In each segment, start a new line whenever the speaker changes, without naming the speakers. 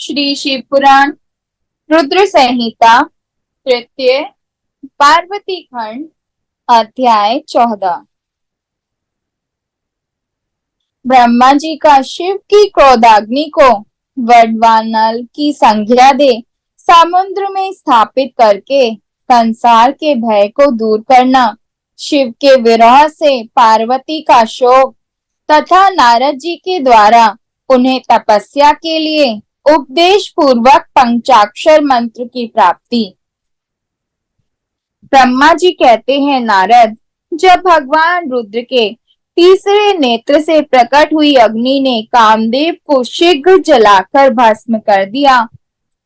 श्री शिव पुराण रुद्र संहिता तृतीय पार्वती खंड अध्याय 14। ब्रह्मा जी का शिव की क्रोधाग्नि को वडवानल की संज्ञा दे समुद्र में स्थापित करके संसार के भय को दूर करना, शिव के विरह से पार्वती का शोक तथा नारद जी के द्वारा उन्हें तपस्या के लिए उपदेश पूर्वक पंचाक्षर मंत्र की प्राप्ति। ब्रह्मा जी कहते हैं, नारद, जब भगवान रुद्र के तीसरे नेत्र से प्रकट हुई अग्नि ने कामदेव को शीघ्र जलाकर भस्म कर दिया,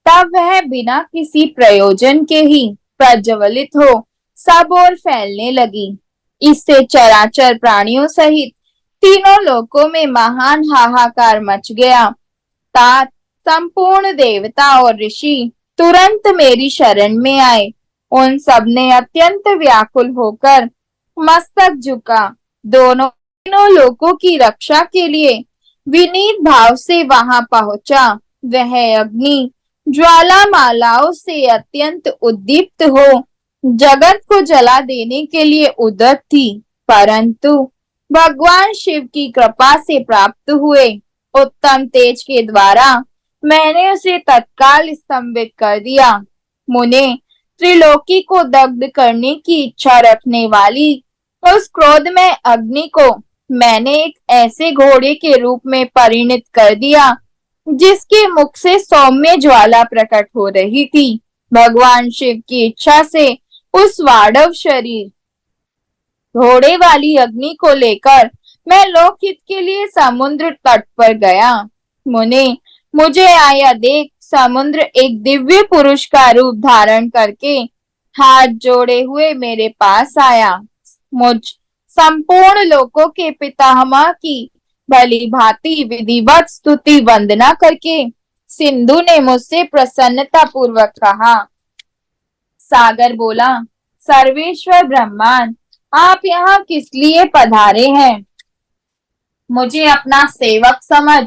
तब वह बिना किसी प्रयोजन के ही प्रज्वलित हो सब ओर फैलने लगी। इससे चराचर प्राणियों सहित तीनों लोकों में महान हाहाकार मच गया। तात संपूर्ण देवता और ऋषि तुरंत मेरी शरण में आए। उन सब ने अत्यंत व्याकुल होकर मस्तक झुका तीनों लोकों की रक्षा के लिए विनीत भाव से वहां पहुंचा। वह अग्नि ज्वालामालाओं से अत्यंत उद्दीप्त हो जगत को जला देने के लिए उद्यत थी, परंतु भगवान शिव की कृपा से प्राप्त हुए उत्तम तेज के द्वारा मैंने उसे तत्काल स्तंभित कर दिया। मुने, त्रिलोकी को दग्ध करने की इच्छा रखने वाली उस क्रोध में अग्नि को मैंने एक ऐसे घोड़े के रूप में परिणत कर दिया जिसके मुख से सौम्य ज्वाला प्रकट हो रही थी। भगवान शिव की इच्छा से उस वाड़व शरीर घोड़े वाली अग्नि को लेकर मैं लोकहित के लिए समुद्र तट पर गया। मुने, मुझे आया देख समुद्र एक दिव्य पुरुष का रूप धारण करके हाथ जोड़े हुए मेरे पास आया। मुझ संपूर्ण लोकों के पितामह की भली भांति विधिवत स्तुति वंदना करके सिंधु ने मुझसे प्रसन्नता पूर्वक कहा। सागर बोला, सर्वेश्वर ब्रह्मांड, आप यहाँ किस लिए पधारे हैं? मुझे अपना सेवक समझ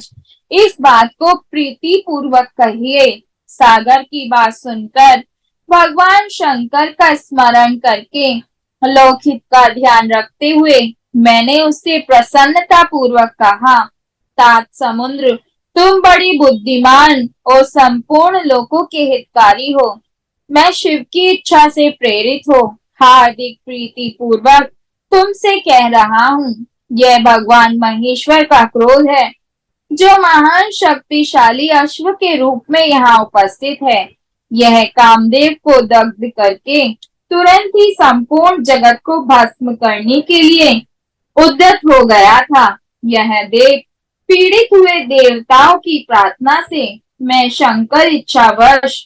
इस बात को प्रीति पूर्वक कहिए। सागर की बात सुनकर भगवान शंकर का स्मरण करके लोकहित का ध्यान रखते हुए मैंने उससे प्रसन्नता पूर्वक कहा, तात समुद्र, तुम बड़ी बुद्धिमान और संपूर्ण लोकों के हितकारी हो। मैं शिव की इच्छा से प्रेरित हो हार्दिक प्रीति पूर्वक तुमसे कह रहा हूँ, यह भगवान महेश्वर का क्रोध है जो महान शक्तिशाली अश्व के रूप में यहाँ उपस्थित है। यह कामदेव को दग्ध करके तुरंत ही संपूर्ण जगत को भस्म करने के लिए उद्यत हो गया था। यह देख पीड़ित हुए देवताओं की प्रार्थना से मैं शंकर इच्छावश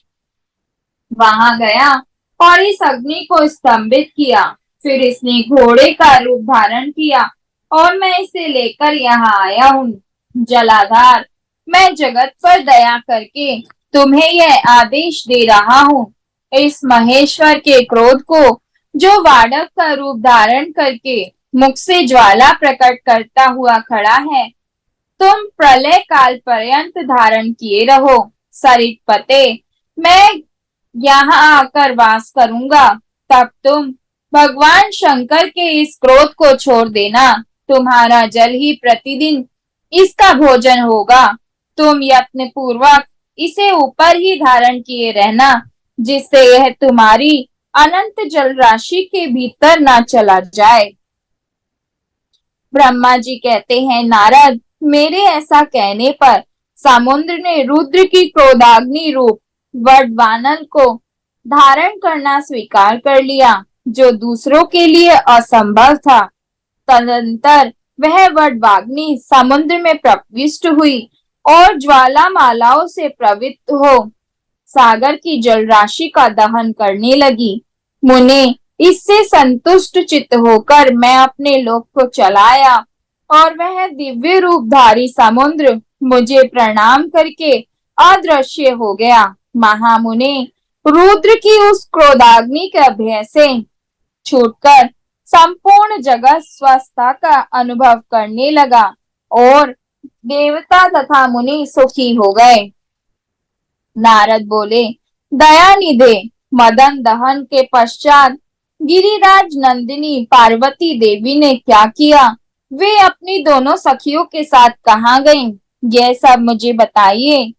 वहां गया और इस अग्नि को स्तंभित किया। फिर इसने घोड़े का रूप धारण किया और मैं इसे लेकर यहाँ आया हूँ। जलाधार, मैं जगत पर दया करके तुम्हें यह आदेश दे रहा हूँ, इस महेश्वर के क्रोध को जो वाड़व का रूप धारण करके मुख से ज्वाला प्रकट करता हुआ खड़ा है, तुम प्रलय काल पर्यंत धारण किए रहो। सरित पते, मैं यहाँ आकर वास करूंगा, तब तुम भगवान शंकर के इस क्रोध को छोड़ देना। तुम्हारा जल ही प्रतिदिन इसका भोजन होगा। तुम यत्न पूर्वक इसे ऊपर ही धारण किए रहना, जिससे यह तुम्हारी अनंत जल राशि के भीतर ना चला जाए। ब्रह्मा जी कहते हैं, नारद, मेरे ऐसा कहने पर समुद्र ने रुद्र की क्रोधाग्नि रूप वडवानल को धारण करना स्वीकार कर लिया, जो दूसरों के लिए असंभव था। तदंतर वह वडवाग्नि समुद्र में प्रविष्ट हुई और ज्वालामालाओं से प्रवृत्त हो सागर की जल राशि का दहन करने लगी। मुने, इससे संतुष्ट चित्त होकर मैं अपने लोक को चलाया और वह दिव्य रूपधारी समुद्र मुझे प्रणाम करके अदृश्य हो गया। महामुने, रुद्र की उस क्रोधाग्नि के भय से छूटकर संपूर्ण जगत स्वस्थता का अनुभव करने लगा और देवता तथा मुनि सुखी हो गए। नारद बोले, दयानिधे, मदन दहन के पश्चात गिरिराज नंदिनी पार्वती देवी ने क्या किया? वे अपनी दोनों सखियों के साथ कहाँ गईं? यह सब मुझे बताइए।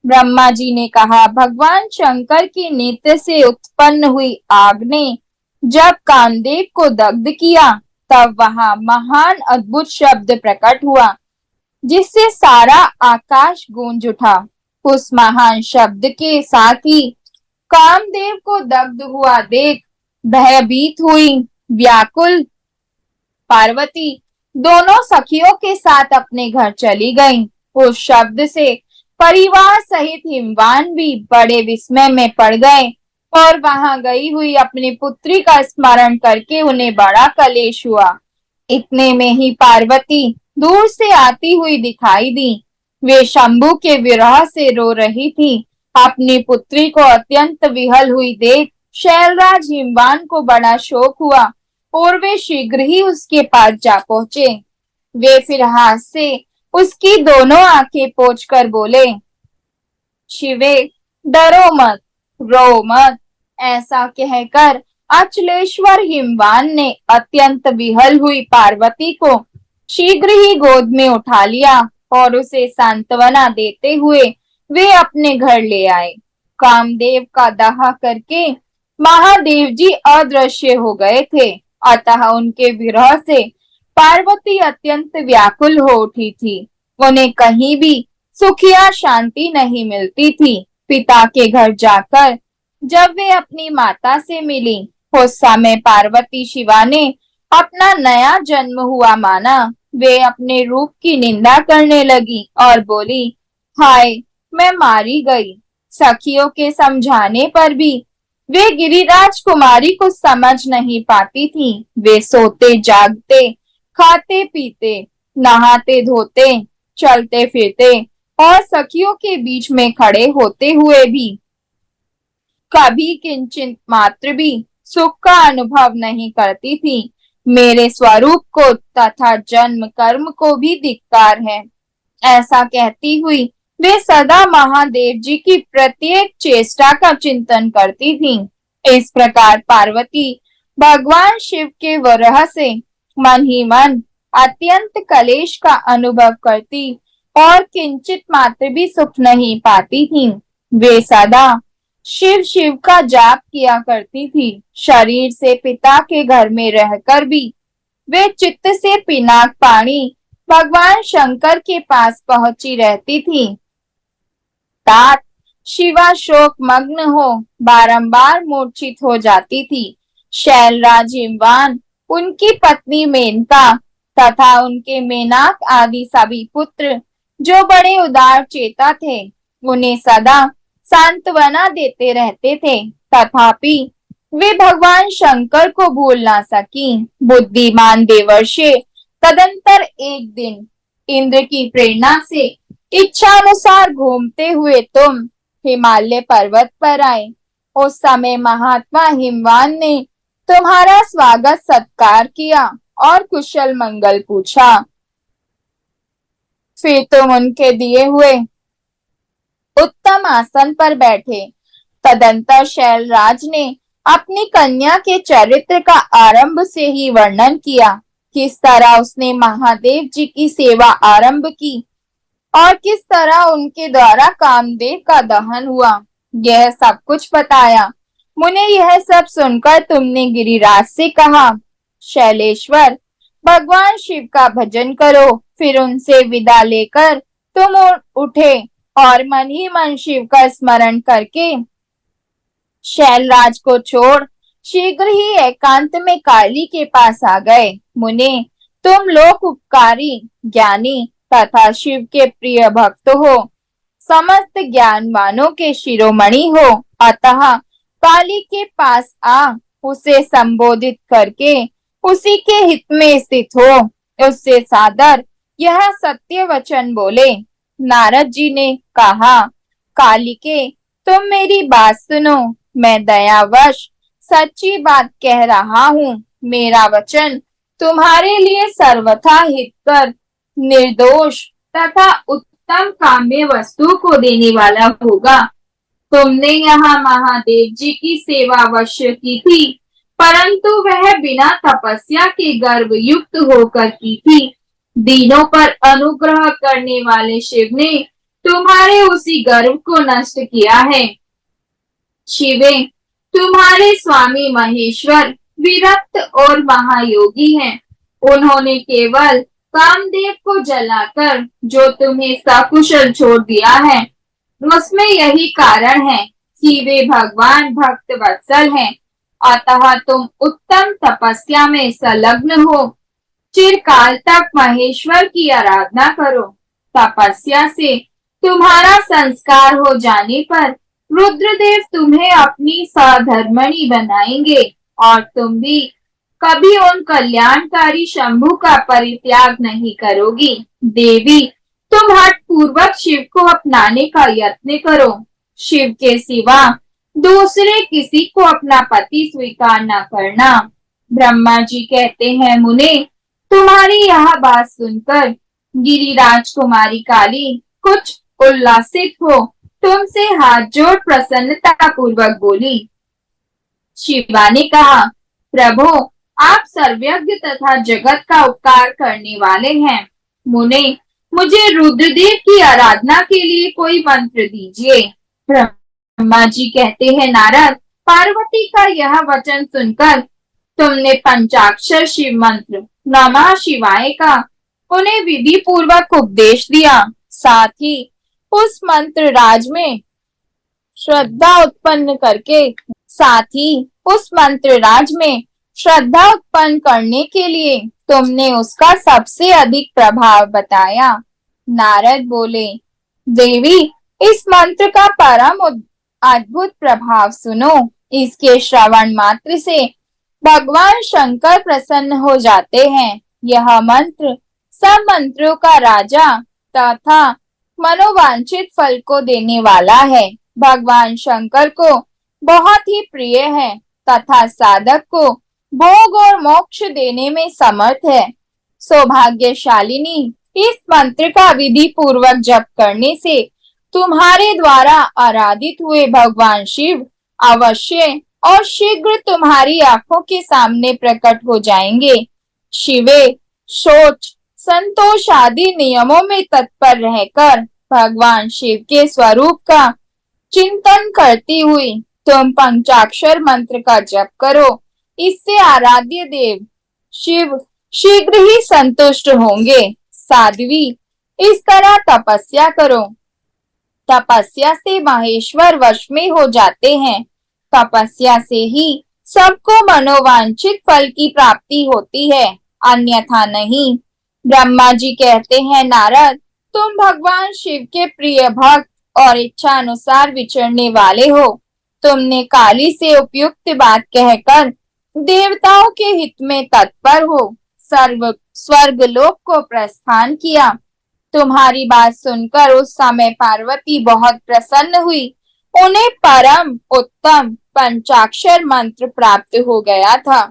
ब्रह्मा जी ने कहा, भगवान शंकर के नेत्र से उत्पन्न हुई आग ने जब कामदेव को दग्ध किया, तब वहां महान अद्भुत शब्द प्रकट हुआ, जिससे सारा आकाश गूंज उठा। उस महान शब्द के साथ ही कामदेव को दग्ध हुआ देख भयभीत हुई व्याकुल पार्वती दोनों सखियों के साथ अपने घर चली गईं। उस शब्द से परिवार सहित हिमवान भी बड़े विस्मय में पड़ गए और वहां गई हुई अपनी पुत्री का स्मरण करके उन्हें बड़ा कलेश हुआ। इतने में ही पार्वती दूर से आती हुई दिखाई दी। वे शंभु के विरह से रो रही थी। अपनी पुत्री को अत्यंत विहल हुई देख शैलराज हिमवान को बड़ा शोक हुआ और वे शीघ्र ही उसके पास जा पहुंचे। वे फिर हाथ से उसकी दोनों आंखें पोंछकर बोले, शिवे, डरो मत, रो मत। ऐसा कहकर अचलेश्वर हिमवान ने अत्यंत विहल हुई पार्वती को शीघ्र ही गोद में उठा लिया और उसे सांत्वना देते हुए वे अपने घर ले आए। कामदेव का दाह करके महादेव जी अदृश्य हो गए थे, अतः उनके विरह से पार्वती अत्यंत व्याकुल हो उठी थी। उन्हें कहीं भी सुख या शांति नहीं मिलती थी। पिता के घर जाकर जब वे अपनी माता से मिली, उस समय पार्वती शिवा ने अपना नया जन्म हुआ माना। वे अपने रूप की निंदा करने लगी और बोली, हाय, मैं मारी गई। सखियों के समझाने पर भी वे गिरिराज कुमारी को समझ नहीं पाती थी। वे सोते जागते, खाते पीते, नहाते धोते, चलते फिरते और सखियों के बीच में खड़े होते हुए भी कभी किंचित मात्र भी सुख का अनुभव नहीं करती थी। मेरे स्वरूप को तथा जन्म कर्म को भी धिक्कार है। ऐसा कहती हुई वे सदा महादेव जी की प्रत्येक चेष्टा का चिंतन करती थी। इस प्रकार पार्वती भगवान शिव के विरह से मन ही मन अत्यंत कलेश का अनुभव करती और किंचित मात्र भी सुख नहीं पाती थी। वे सदा शिव शिव का जाप किया करती थी। शरीर से पिता के घर में रहकर भी वे चित्त से पिनाक पानी भगवान शंकर के पास पहुंची रहती थी। तात शिवा शोक मग्न हो बारंबार मूर्छित हो जाती थी। शैलराज हिमवान, उनकी पत्नी मेनका तथा उनके मेनाक आदि सभी पुत्र जो बड़े उदार चेता थे, उन्हें सदा सांत्वना देते रहते थे। तथापि वे भगवान शंकर को भूल ना सकी। बुद्धिमान देवर्षि तदंतर एक दिन इंद्र की प्रेरणा से इच्छानुसार घूमते हुए तुम हिमालय पर्वत पर आए। उस समय महात्मा हिमवान ने तुम्हारा स्वागत सत्कार किया और कुशल मंगल पूछा। फिर तुम उनके दिए हुए उत्तम आसन पर बैठे। तदंतर शैलराज ने अपनी कन्या के चरित्र का आरंभ से ही वर्णन किया। किस तरह उसने महादेव जी की सेवा आरंभ की और किस तरह उनके द्वारा कामदेव का दहन हुआ, यह सब कुछ बताया। मुने यह सब सुनकर तुमने गिरिराज से कहा, शैलेश्वर, भगवान शिव का भजन करो। फिर उनसे विदा लेकर तुम उठे और मन ही मन शिव का स्मरण करके शैलराज को छोड़ शीघ्र ही एकांत में काली के पास आ गए। मुने, तुम लोक उपकारी, ज्ञानी तथा शिव के प्रिय भक्त हो, समस्त ज्ञानवानों के शिरोमणि हो, अतः काली के पास आ उसे संबोधित करके उसी के हित में स्थित हो। उससे सादर यह सत्य वचन बोले। नारद जी ने कहा, कालिके, तुम मेरी बात सुनो। मैं दयावश सच्ची बात कह रहा हूँ। मेरा वचन तुम्हारे लिए सर्वथा हितकर, निर्दोष तथा उत्तम काम्य वस्तु को देने वाला होगा। तुमने यहाँ महादेव जी की सेवा अवश्य की थी, परंतु वह बिना तपस्या के गर्व युक्त होकर की थी। दीनों पर अनुग्रह करने वाले शिव ने तुम्हारे उसी गर्व को नष्ट किया है। शिवे, तुम्हारे स्वामी महेश्वर विरक्त और महायोगी हैं। उन्होंने केवल कामदेव को जलाकर जो तुम्हें सकुशल छोड़ दिया है, उसमें यही कारण है कि वे भगवान भक्त वत्सल हैं। अतः तुम उत्तम तपस्या में संलग्न हो, चिरकाल तक महेश्वर की आराधना करो। तपस्या से तुम्हारा संस्कार हो जाने पर रुद्रदेव तुम्हें अपनी सहधर्मणी बनाएंगे और तुम भी कभी उन कल्याणकारी शंभु का परित्याग नहीं करोगी। देवी, तुम हठ पूर्वक शिव को अपनाने का यत्न करो। शिव के सिवा दूसरे किसी को अपना पति स्वीकार न करना। ब्रह्मा जी कहते हैं, मुने, तुम्हारी यह बात सुनकर गिरिराज कुमारी काली कुछ उल्लासित हो तुमसे हाथ जोड़ प्रसन्नता पूर्वक बोली। शिवा ने कहा, प्रभु, आप सर्वज्ञ तथा जगत का उपकार करने वाले हैं। मुने, मुझे रुद्रदेव की आराधना के लिए कोई मंत्र दीजिए। ब्रह्मा जी कहते हैं, नारद, पार्वती का यह वचन सुनकर तुमने पंचाक्षर शिव मंत्र नमः शिवाय का उन्हें विधि पूर्वक उपदेश दिया। साथ ही उस मंत्र राज में श्रद्धा उत्पन्न करके साथ ही उस मंत्र राज में श्रद्धा उत्पन्न करने के लिए तुमने उसका सबसे अधिक प्रभाव बताया। नारद बोले, देवी, इस मंत्र का परम अद्भुत प्रभाव सुनो। इसके श्रवण मात्र से भगवान शंकर प्रसन्न हो जाते हैं। यह मंत्र सब मंत्रों का राजा तथा मनोवांछित फल को देने वाला है। भगवान शंकर को बहुत ही प्रिय है तथा साधक को भोग और मोक्ष देने में समर्थ है। सौभाग्यशालिनी, इस मंत्र का विधि पूर्वक जप करने से तुम्हारे द्वारा आराधित हुए भगवान शिव अवश्य और शीघ्र तुम्हारी आंखों के सामने प्रकट हो जाएंगे। शिवे, शौच, संतोष आदि नियमों में तत्पर रहकर भगवान शिव के स्वरूप का चिंतन करती हुई तुम पंचाक्षर मंत्र का जप करो। इससे आराध्य देव शिव शीघ्र ही संतुष्ट होंगे। साध्वी, इस तरह तपस्या करो। तपस्या से महेश्वर वश में हो जाते हैं। तपस्या से ही सबको मनोवांछित फल की प्राप्ति होती है, अन्यथा नहीं। ब्रह्मा जी कहते हैं, नारद, तुम भगवान शिव के प्रिय भक्त और इच्छा अनुसार विचरने वाले हो। तुमने काली से उपयुक्त बात कहकर देवताओं के हित में तत्पर हो स्वर्ग लोक को प्रस्थान किया। तुम्हारी बात सुनकर उस समय पार्वती बहुत प्रसन्न हुई। उन्हें परम उत्तम पंचाक्षर मंत्र प्राप्त हो गया था।